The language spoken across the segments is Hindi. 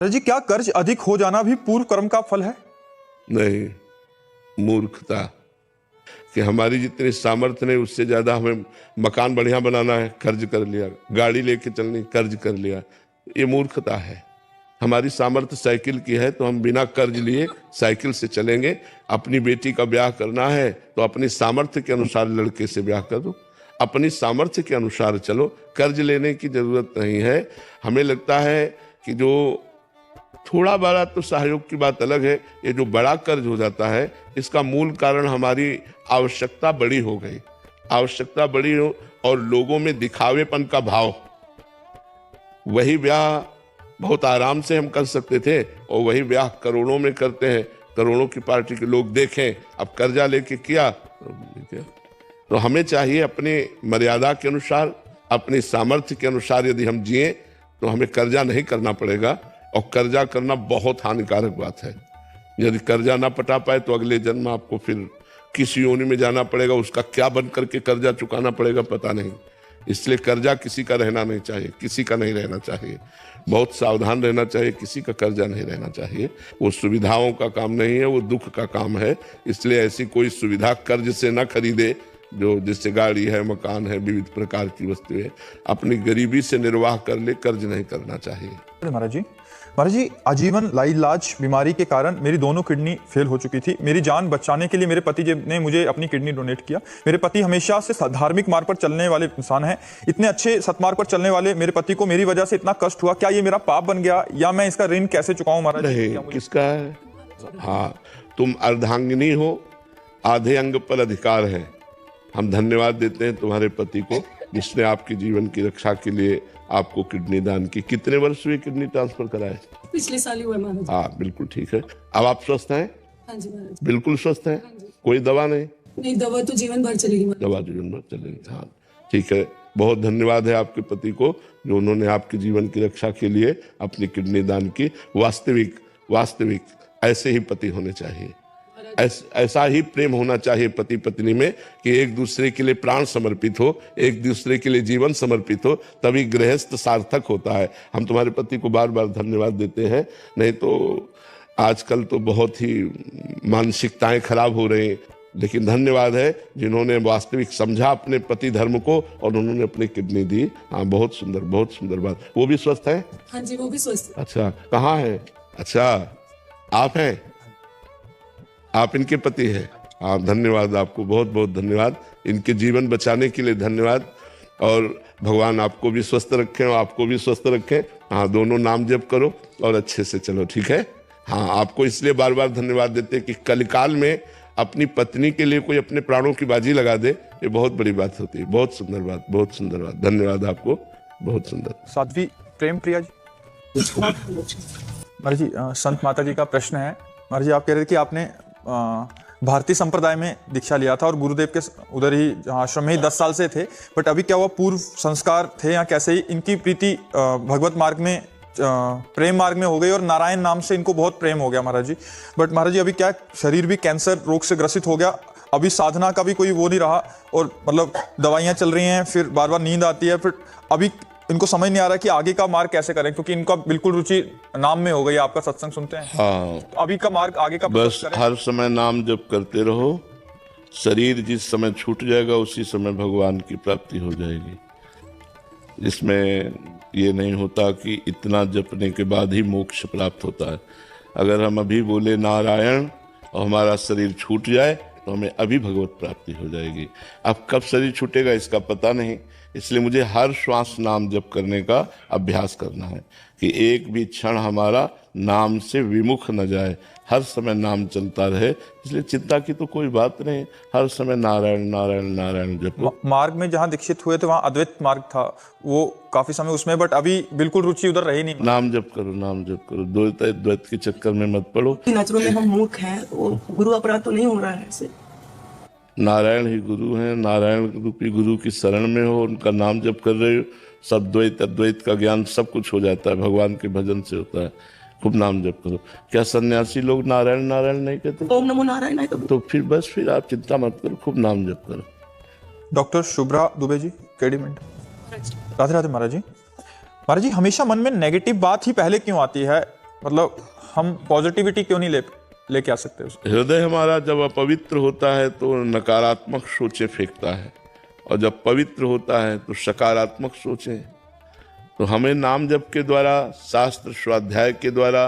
जी क्या कर्ज अधिक हो जाना भी पूर्व कर्म का फल है? नहीं, मूर्खता कि हमारी जितनी सामर्थ्य नहीं उससे ज्यादा हमें मकान बढ़िया बनाना है, कर्ज कर लिया, गाड़ी लेके चलनी, कर्ज कर लिया, ये मूर्खता है। हमारी सामर्थ्य साइकिल की है तो हम बिना कर्ज लिए साइकिल से चलेंगे। अपनी बेटी का ब्याह करना है तो अपनी सामर्थ्य के अनुसार लड़के से ब्याह कर दो, अपनी सामर्थ्य के अनुसार चलो, कर्ज लेने की जरूरत नहीं है। हमें लगता है कि जो थोड़ा बड़ा तो सहयोग की बात अलग है, ये जो बड़ा कर्ज हो जाता है इसका मूल कारण हमारी आवश्यकता बड़ी हो गई, आवश्यकता बड़ी हो और लोगों में दिखावेपन का भाव। वही ब्याह बहुत आराम से हम कर सकते थे और वही ब्याह करोड़ों में करते हैं, करोड़ों की पार्टी के लोग देखें, अब कर्जा लेके किया तो हमें चाहिए अपनी मर्यादा के अनुसार, अपनी सामर्थ्य के अनुसार यदि हम जिए तो हमें कर्जा नहीं करना पड़ेगा। और कर्जा करना बहुत हानिकारक बात है। यदि कर्जा ना पटा पाए तो अगले जन्म आपको फिर किसी योनि में जाना पड़ेगा, उसका क्या बन करके कर्जा चुकाना पड़ेगा पता नहीं। इसलिए कर्जा किसी का रहना नहीं चाहिए, किसी का नहीं रहना चाहिए, बहुत सावधान रहना चाहिए, किसी का कर्जा नहीं रहना चाहिए। वो सुविधाओं का काम नहीं है, वो दुख का काम है। इसलिए ऐसी कोई सुविधा कर्ज से ना खरीदे जो जिससे गाड़ी है, मकान है, विविध प्रकार की वस्तुएं, अपनी गरीबी से निर्वाह कर ले, कर्ज नहीं करना चाहिए। महाराज जी आजीवन लाइलाज बीमारी के कारण मेरी दोनों किडनी फेल हो चुकी थी। मेरी जान बचाने के लिए मेरे पति ने मुझे अपनी किडनी डोनेट किया। मेरे पति हमेशा से धार्मिक मार्ग पर चलने वाले इंसान हैं। इतने अच्छे सतमार्ग पर चलने वाले मेरे पति को मेरी वजह से इतना कष्ट हुआ, क्या ये मेरा पाप बन गया या मैं इसका ऋण कैसे चुकाऊं महाराज? नहीं, किसका है? हाँ, तुम अर्धांगिनी हो, आधे अंग पर अधिकार है। हम धन्यवाद देते हैं तुम्हारे पति को जिसने आपके जीवन की रक्षा के लिए आपको किडनी दान की। कितने वर्ष हुए किडनी ट्रांसफर कराए? पिछले साल ही हुआ महाराज। हाँ बिल्कुल ठीक है। अब आप स्वस्थ हैं? हाँ जी महाराज, बिल्कुल स्वस्थ हैं? कोई दवा नहीं? नहीं, दवा तो जीवन भर चलेगी महाराज। दवा जीवन भर चलेगी। हाँ ठीक है, बहुत धन्यवाद है आपके पति को जो उन्होंने आपके जीवन की रक्षा के लिए अपनी किडनी दान की। वास्तविक ऐसे ही पति होने चाहिए, ऐसा ही प्रेम होना चाहिए पति पत्नी में कि एक दूसरे के लिए प्राण समर्पित हो, एक दूसरे के लिए जीवन समर्पित हो, तभी गृहस्थ सार्थक होता है। हम तुम्हारे पति को बार बार धन्यवाद देते हैं, नहीं तो आजकल तो बहुत ही मानसिकताएं खराब हो रही हैं। लेकिन धन्यवाद है जिन्होंने वास्तविक समझा अपने पति धर्म को और उन्होंने अपनी किडनी दी। हाँ बहुत सुंदर बात। वो भी स्वस्थ है? हाँ जी, वो भी स्वस्थ है। अच्छा, कहाँ है? अच्छा, आप हैं? आप इनके पति हैं? हाँ धन्यवाद, आपको बहुत बहुत धन्यवाद, इनके जीवन बचाने के लिए धन्यवाद। और भगवान आपको भी स्वस्थ रखें और आपको भी स्वस्थ रखें। हाँ दोनों नाम जप करो और अच्छे से चलो, ठीक है? हाँ आपको इसलिए बार बार धन्यवाद देते हैं कि कलिकाल में अपनी पत्नी के लिए कोई अपने प्राणों की बाजी लगा दे, ये बहुत बड़ी बात होती है। बहुत सुंदर बात, बहुत सुंदर बात। धन्यवाद आपको, बहुत सुंदर। साध्वी प्रेम प्रिया जी। महाराज जी संत माता जी का प्रश्न है। महाराज जी आप कह रहे थे कि आपने भारतीय संप्रदाय में दीक्षा लिया था और गुरुदेव के उधर ही आश्रम में ही 10 साल से थे, बट अभी क्या हुआ, पूर्व संस्कार थे या कैसे ही इनकी प्रीति भगवत मार्ग में प्रेम मार्ग में हो गई और नारायण नाम से इनको बहुत प्रेम हो गया महाराज जी। बट महाराज जी अभी क्या शरीर भी कैंसर रोग से ग्रसित हो गया, अभी साधना का भी कोई वो नहीं रहा और मतलब दवाइयाँ चल रही हैं, फिर बार बार नींद आती है, फिर अभी इनको समझ नहीं आ रहा कि आगे का मार्ग कैसे करें क्योंकि इनका बिल्कुल रुचि नाम में हो गई। आपका सत्संग सुनते हैं? हाँ तो अभी का मार्ग आगे का बस हर समय नाम जप करते रहो। शरीर जिस समय छूट जाएगा उसी समय भगवान की प्राप्ति हो जाएगी। इसमें ये नहीं होता कि इतना जपने के बाद ही मोक्ष प्राप्त होता है। अगर हम अभी बोले नारायण और हमारा शरीर छूट जाए तो हमें अभी भगवत प्राप्ति हो जाएगी। अब कब शरीर छूटेगा इसका पता नहीं, इसलिए मुझे हर श्वास नाम जप करने का अभ्यास करना है कि एक भी क्षण हमारा नाम से विमुख न जाए, हर समय नाम चलता रहे। इसलिए चिंता की तो कोई बात नहीं, हर समय नारायण नारायण नारायण जपो। मार्ग में जहाँ दीक्षित हुए थे वहाँ अद्वैत मार्ग था, वो काफी समय उसमें, बट अभी बिल्कुल रुचि उधर रही नहीं। नाम जप करो, नाम जप करो, द्वैत के चक्कर में मत पड़ो। नजरों में हम मूर्ख हैं, वो गुरु अपराध तो नहीं हो रहा है ऐसे। नारायण ही गुरु हैं, नारायण रूपी गुरु की शरण में हो, उनका नाम जप कर रहे हो, सब द्वैत अद्वैत का ज्ञान सब कुछ हो जाता है, भगवान के भजन से होता है। खूब नाम जप करो। क्या सन्यासी लोग नारायण नारायण नहीं कहते? ओम नमो नारायण है तो फिर बस फिर आप चिंता मत करो, खूब नाम जप करो। डॉक्टर शुभ्रा दुबे जी, केडीमेंट। राधे राधे महाराज जी। महाराज जी हमेशा मन में नेगेटिव बात ही पहले क्यों आती है? मतलब हम पॉजिटिविटी क्यों नहीं लेके आ सकते उसको? हृदय हमारा जब अपवित्र होता है तो नकारात्मक सोचें फेंकता है, और जब पवित्र होता है तो सकारात्मक सोचें। तो हमें नाम जप के द्वारा, शास्त्र स्वाध्याय के द्वारा,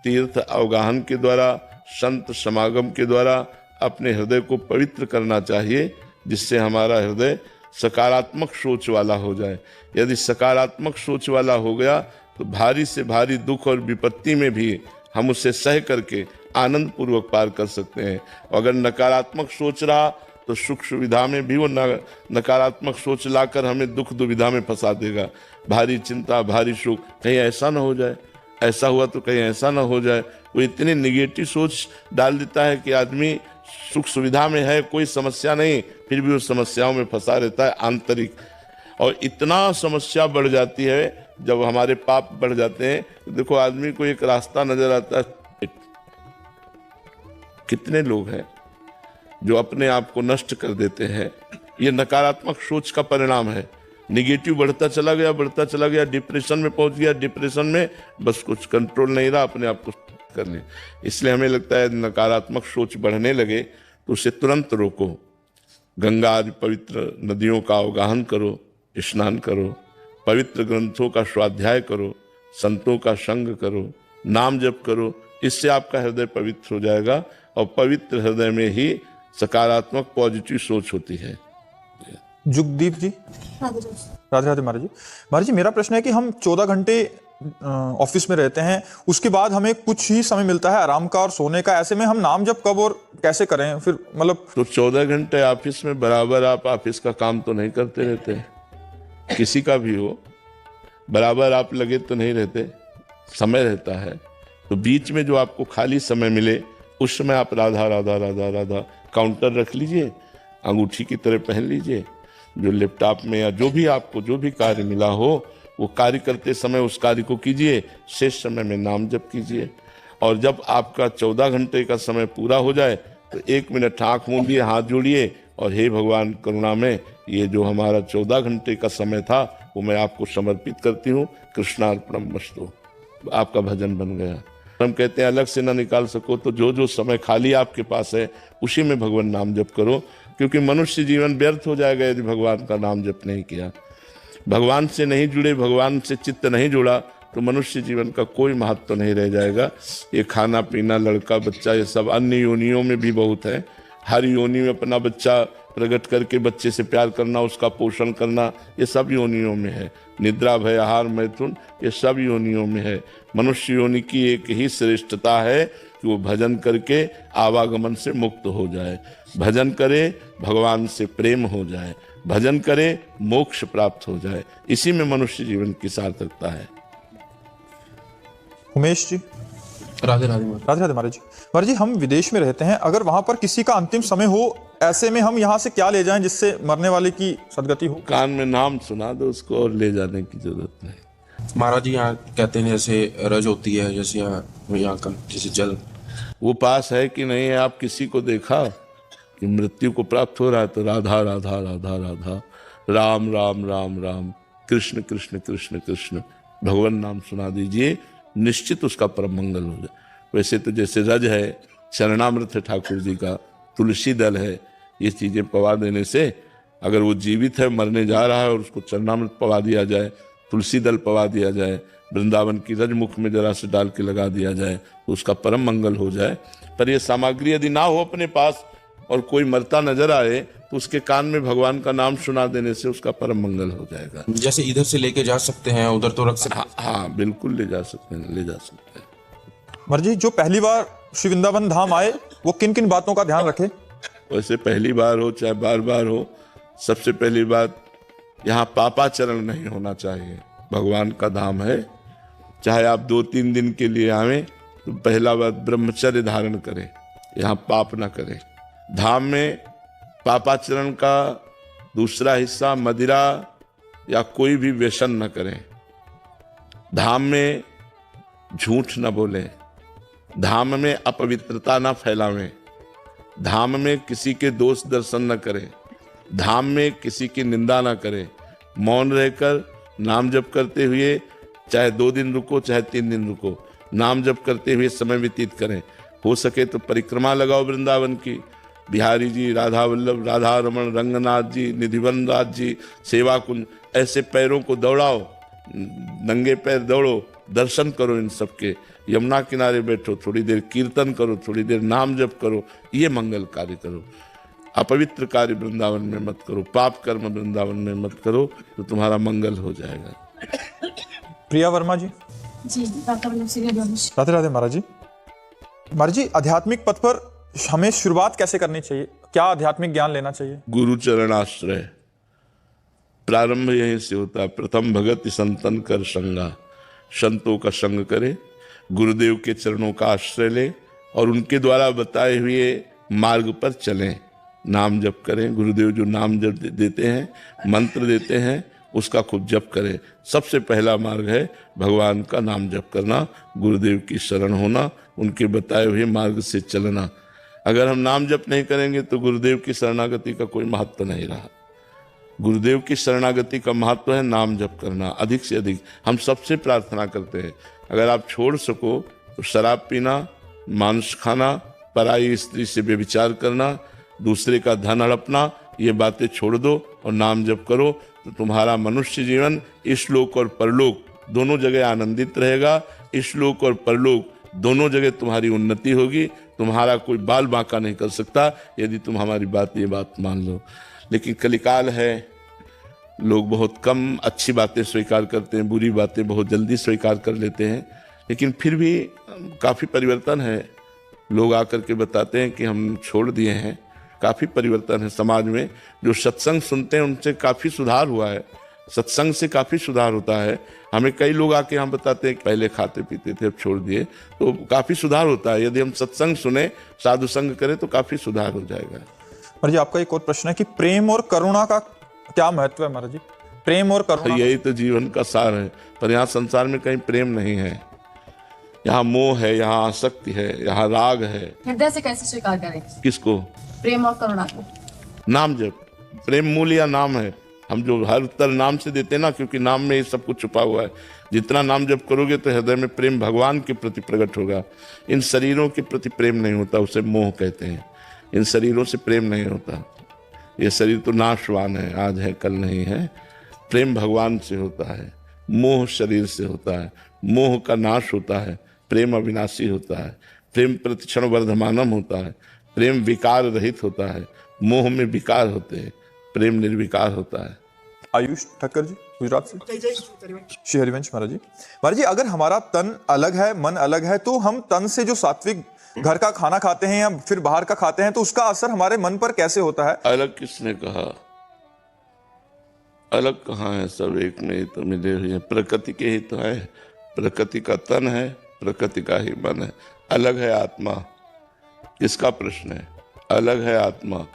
तीर्थ अवगाहन के द्वारा, संत समागम के द्वारा अपने हृदय को पवित्र करना चाहिए, जिससे हमारा हृदय सकारात्मक सोच वाला हो जाए। यदि सकारात्मक सोच वाला हो गया तो भारी से भारी दुख और विपत्ति में भी हम उसे सह करके आनंद पूर्वक पार कर सकते हैं। अगर नकारात्मक सोच रहा तो सुख सुविधा में भी वो नकारात्मक सोच लाकर हमें दुख दुविधा में फंसा देगा। भारी चिंता, भारी शोक, कहीं ऐसा ना हो जाए, ऐसा हुआ तो कहीं ऐसा ना हो जाए। वो इतनी निगेटिव सोच डाल देता है कि आदमी सुख सुविधा में है, कोई समस्या नहीं, फिर भी उस समस्याओं में फंसा रहता है आंतरिक। और इतना समस्या बढ़ जाती है जब हमारे पाप बढ़ जाते हैं। तो देखो, आदमी को एक रास्ता नजर आता है। कितने लोग हैं जो अपने आप को नष्ट कर देते हैं। ये नकारात्मक सोच का परिणाम है। निगेटिव बढ़ता चला गया, डिप्रेशन में पहुंच गया, डिप्रेशन में बस कुछ कंट्रोल नहीं रहा, अपने आप को करने। इसलिए हमें लगता है नकारात्मक सोच बढ़ने लगे तो उसे तुरंत रोको। गंगा आदि पवित्र नदियों का अवगाहन करो, स्नान करो, पवित्र ग्रंथों का स्वाध्याय करो, संतों का संग करो, नाम जप करो। इससे आपका हृदय पवित्र हो जाएगा, और पवित्र हृदय में ही सकारात्मक पॉजिटिव सोच होती है। जुगदीप जी, राधे राधे महाराज जी। महाराज जी, मेरा प्रश्न है कि हम 14 घंटे ऑफिस में रहते हैं, उसके बाद हमें कुछ ही समय मिलता है आराम का और सोने का। ऐसे में हम नाम जप कब और कैसे करें फिर? मतलब तो 14 घंटे ऑफिस में बराबर आप ऑफिस का काम तो नहीं करते रहते, किसी का भी हो, बराबर आप लगे तो नहीं रहते, समय रहता है। तो बीच में जो आपको खाली समय मिले उस समय आप राधा राधा राधा राधा काउंटर रख लीजिए, अंगूठी की तरह पहन लीजिए। जो लैपटॉप में या जो भी आपको जो भी कार्य मिला हो वो कार्य करते समय उस कार्य को कीजिए, शेष समय में नाम जप कीजिए। और जब आपका 14 घंटे का समय पूरा हो जाए तो 1 मिनट आँख मूंदिए, हाथ जोड़िए और हे भगवान करुणा में, ये जो हमारा 14 घंटे का समय था वो मैं आपको समर्पित करती हूँ, कृष्णार्पणमस्तु। आपका भजन बन गया। हम कहते हैं अलग से ना निकाल सको तो जो जो समय खाली आपके पास है उसी में भगवान नाम जप करो, क्योंकि मनुष्य जीवन व्यर्थ हो जाएगा यदि भगवान का नाम जप नहीं किया। भगवान से नहीं जुड़े, भगवान से चित्त नहीं जुड़ा तो मनुष्य जीवन का कोई महत्व तो नहीं रह जाएगा। ये खाना पीना, लड़का बच्चा, ये सब अन्य योनियों में भी बहुत है। हर योनि में अपना बच्चा प्रकट करके बच्चे से प्यार करना, उसका पोषण करना, ये सब योनियों में है। निद्रा, भय, आहार, मैथुन, ये सब योनियों में है। मनुष्य योनि की एक ही श्रेष्ठता है कि वो भजन करके आवागमन से मुक्त हो जाए, भजन करे भगवान से प्रेम हो जाए, भजन करे मोक्ष प्राप्त हो जाए। इसी में मनुष्य जीवन की सार्थकता है। उमेश जी, राधे राधे महाराज। राधे राधे महाराज जी। महाराज जी, हम विदेश में रहते हैं, अगर वहां पर किसी का अंतिम समय हो, ऐसे में हम यहाँ से क्या ले जाएं जिससे मरने वाले की सदगति हो? कान में नाम सुना दो उसको, और ले जाने की जरूरत नहीं। महाराज जी, यहाँ कहते हैं जैसे रज होती है, जैसे यहाँ का जैसे जल, वो पास है कि नहीं है? आप किसी को देखा कि मृत्यु को प्राप्त हो रहा है तो राधा राधा राधा राधा, राम राम राम राम, कृष्ण कृष्ण कृष्ण कृष्ण, भगवान नाम सुना दीजिए, निश्चित उसका परम मंगल हो जाए। वैसे तो जैसे रज है, चरणामृत है ठाकुर जी का, तुलसी दल है, ये चीजें पवा देने से अगर वो जीवित है, मरने जा रहा है और उसको चरणामृत पवा दिया जाए, तुलसी दल पवा दिया जाए, वृंदावन की रज मुख में जरा से डाल के लगा दिया जाए तो उसका परम मंगल हो जाए। पर ये सामग्री यदि ना हो अपने पास और कोई मरता नजर आए तो उसके कान में भगवान का नाम सुना देने से उसका परम मंगल हो जाएगा। जैसे इधर से लेके जा सकते हैं, उधर तो रख सकते हैं। हाँ, बिल्कुल ले जा सकते हैं, ले जा सकते हैं। महाराज जी, जो पहली बार श्री वृंदावन धाम आए वो किन किन बातों का ध्यान रखे? वैसे पहली बार हो चाहे बार बार हो, सबसे पहली बात यहाँ पापाचरण नहीं होना चाहिए। भगवान का धाम है, चाहे आप 2-3 दिन के लिए आवे तो पहला बात ब्रह्मचर्य धारण करें, यहाँ पाप ना करें। धाम में पापाचरण का दूसरा हिस्सा मदिरा या कोई भी व्यसन न करें। धाम में झूठ न बोलें, धाम में अपवित्रता न फैलावें, धाम में किसी के दोष दर्शन न करें, धाम में किसी की निंदा न करें। मौन रहकर नाम जप करते हुए चाहे 2 दिन रुको चाहे 3 दिन रुको, नाम जप करते हुए समय व्यतीत करें। हो सके तो परिक्रमा लगाओ वृंदावन की, बिहारी जी, राधा वल्लभ, राधा रमन, रंगनाथ जी, निधिवन राज जी, सेवा कुंज, ऐसे पैरों को दौड़ाओ, नंगे पैर दौड़ो, दर्शन करो इन सबके। यमुना किनारे बैठो, थोड़ी देर कीर्तन करो, थोड़ी देर नाम जप करो, ये मंगल कार्य करो। अपवित्र कार्य वृंदावन में मत करो, पाप कर्म वृंदावन में मत करो, तो तुम्हारा मंगल हो जाएगा। प्रिया वर्मा जी। जी, राधे राधे महाराज जी। महाराज जी, आध्यात्मिक पथ पर हमें शुरुआत कैसे करनी चाहिए? क्या आध्यात्मिक ज्ञान लेना चाहिए? गुरु चरणाश्रय, प्रारंभ यहीं से होता है। प्रथम भगति संतन कर संगा, संतों का संग करे, गुरुदेव के चरणों का आश्रय ले और उनके द्वारा बताए हुए मार्ग पर चलें। नाम जप करें, गुरुदेव जो नाम जप देते हैं, मंत्र देते हैं, उसका खूब जप करें। सबसे पहला मार्ग है भगवान का नाम जप करना, गुरुदेव की शरण होना, उनके बताए हुए मार्ग से चलना। अगर हम नाम जप नहीं करेंगे तो गुरुदेव की शरणागति का कोई महत्व नहीं रहा। गुरुदेव की शरणागति का महत्व है नाम जप करना अधिक से अधिक। हम सबसे प्रार्थना करते हैं, अगर आप छोड़ सको तो शराब पीना, मांस खाना, पराई स्त्री से व्यभिचार करना, दूसरे का धन हड़पना, ये बातें छोड़ दो और नाम जप करो, तो तुम्हारा मनुष्य जीवन इस लोक और परलोक दोनों जगह आनंदित रहेगा। इस लोक और परलोक दोनों जगह तुम्हारी उन्नति होगी। तुम्हारा कोई बाल बांका नहीं कर सकता यदि तुम हमारी ये बात मान लो। लेकिन कलिकाल है, लोग बहुत कम अच्छी बातें स्वीकार करते हैं, बुरी बातें बहुत जल्दी स्वीकार कर लेते हैं। लेकिन फिर भी काफ़ी परिवर्तन है। लोग आकर के बताते हैं कि हम छोड़ दिए हैं। काफ़ी परिवर्तन है समाज में। जो सत्संग सुनते हैं उनसे काफ़ी सुधार हुआ है, सत्संग से काफ़ी सुधार होता है। हमें कई लोग आके हम बताते हैं कि पहले खाते पीते थे अब छोड़ दिए, तो काफ़ी सुधार होता है। यदि हम सत्संग सुने, साधु संग करें तो काफ़ी सुधार हो जाएगा। महाराज जी, आपका एक और प्रश्न है कि प्रेम और करुणा का क्या महत्व है? महाराज जी, प्रेम और करुणा यही तो जीवन का सार है। पर यहाँ संसार में कहीं प्रेम नहीं है, यहाँ मोह है, यहाँ आसक्ति है, यहाँ राग है। हृदय से कैसे स्वीकार करें किसको? प्रेम और करुणा को। नाम जप, प्रेम मूल या नाम है। हम जो हर उत्तर नाम से देते ना, क्योंकि नाम में ये सब कुछ छुपा हुआ है। जितना नाम जप करोगे तो हृदय में प्रेम भगवान के प्रति प्रकट होगा। इन शरीरों के प्रति प्रेम नहीं होता, उसे मोह कहते हैं। इन शरीरों से प्रेम नहीं होता। ये शरीर तो नाशवान है, आज है कल नहीं है। प्रेम भगवान से होता है, मोह शरीर से होता है। मोह का नाश होता है, प्रेम अविनाशी होता है। प्रेम प्रतिक्षण वर्धमानम होता है। प्रेम विकार रहित होता है, मोह में विकार होते हैं, प्रेम निर्विकार होता है। आयुष ठक्कर जी, गुजरात से। श्री हरिवंश महाराज जी। महाराज जी, अगर हमारा तन अलग है, मन अलग है, तो हम तन से जो सात्विक घर का खाना खाते हैं या फिर बाहर का खाते हैं, तो उसका असर हमारे मन पर कैसे होता है? अलग किसने कहा? अलग कहाँ है? सब एक में ही तो मिले हुए हैं। प्रकृति के ही तो है। प्रकृति का तन है, प्रकृति का ही मन है। अलग है आत्मा, किसका प्रश्न है? अलग है आत्मा।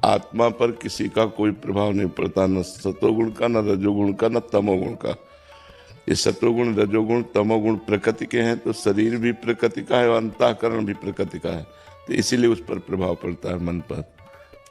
आत्मा पर किसी का कोई प्रभाव नहीं पड़ता, न सतोगुण का, न रजोगुण का, न तमोगुण का। ये सतोगुण, रजोगुण, तमोगुण प्रकृति के हैं, तो शरीर भी प्रकृति का है और अंतःकरण भी प्रकृति का है। तो इसीलिए उस पर प्रभाव पड़ता है मन पर।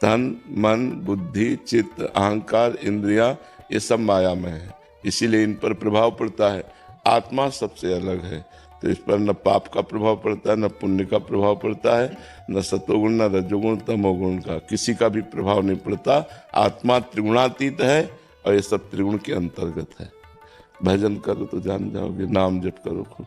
तन, मन, बुद्धि, चित्त, अहंकार, इंद्रियां, ये सब माया में है, इसीलिए इन पर प्रभाव पड़ता है। आत्मा सबसे अलग है, तो इस पर न पाप का प्रभाव पड़ता है, न पुण्य का प्रभाव पड़ता है, न सतोगुण, न रजोगुण, तमोगुण का किसी का भी प्रभाव नहीं पड़ता। आत्मा त्रिगुणातीत है और ये सब त्रिगुण के अंतर्गत है। भजन करो तो जान जाओगे, नाम जप करो खूब।